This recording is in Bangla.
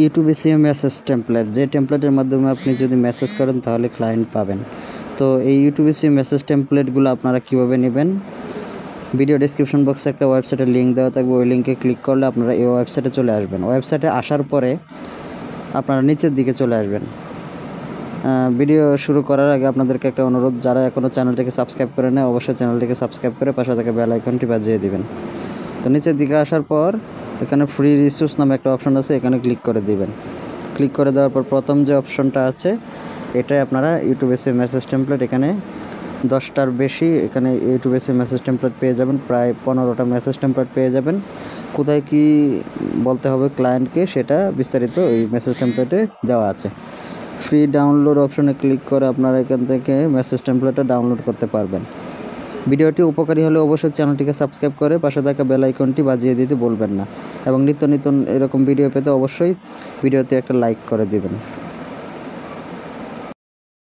ইউটিউব এসইও মেসেজ টেমপ্লেট, যে টেমপ্লেটের মাধ্যমে আপনি যদি মেসেজ করেন তাহলে ক্লায়েন্ট পাবেন। তো এই ইউটিউব এসইও মেসেজ টেমপ্লেটগুলো আপনারা কীভাবে নেবেন, ভিডিও ডেসক্রিপশন বক্সে একটা ওয়েবসাইটের লিঙ্ক দেওয়া থাকবে, ওই লিঙ্কে ক্লিক করলে আপনারা এই ওয়েবসাইটে চলে আসবেন। ওয়েবসাইটে আসার পরে আপনারা নিচের দিকে চলে আসবেন। ভিডিও শুরু করার আগে আপনাদেরকে একটা অনুরোধ, যারা এখনও চ্যানেলটিকে সাবস্ক্রাইব করে নেয় অবশ্যই চ্যানেলটিকে সাবস্ক্রাইব করে পাশে থাকা বেল আইকনটি বাজিয়ে দিবেন। তো নিচের দিকে আসার পর এখানে ফ্রি রিসোর্স নামে একটা অপশন আছে, এখানে ক্লিক করে দিবেন। ক্লিক করে দেওয়ার পর প্রথম যে অপশনটা আছে এটাই আপনারা ইউটিউব এসইও মেসেজ টেমপ্লেট, এখানে 10টার বেশি এখানে ইউটিউব এসইও মেসেজ টেমপ্লেট পেয়ে যাবেন, প্রায় 15টা মেসেজ টেমপ্লেট পেয়ে যাবেন। কোথায় কি বলতে হবে ক্লায়েন্টকে সেটা বিস্তারিত এই মেসেজ টেমপ্লেটে দেওয়া আছে। ফ্রি ডাউনলোড অপশনে ক্লিক করে আপনারা এখান থেকে মেসেজ টেমপ্লেটটা ডাউনলোড করতে পারবেন। ভিডিওটি উপকারী হলে অবশ্যই চ্যানেলটিকে সাবস্ক্রাইব করে পাশে থাকা বেল আইকনটি বাজিয়ে দিতে ভুলবেন না, এবং নিত্য নতুন এরকম ভিডিও পেতে অবশ্যই ভিডিওতে একটা লাইক করে দিবেন।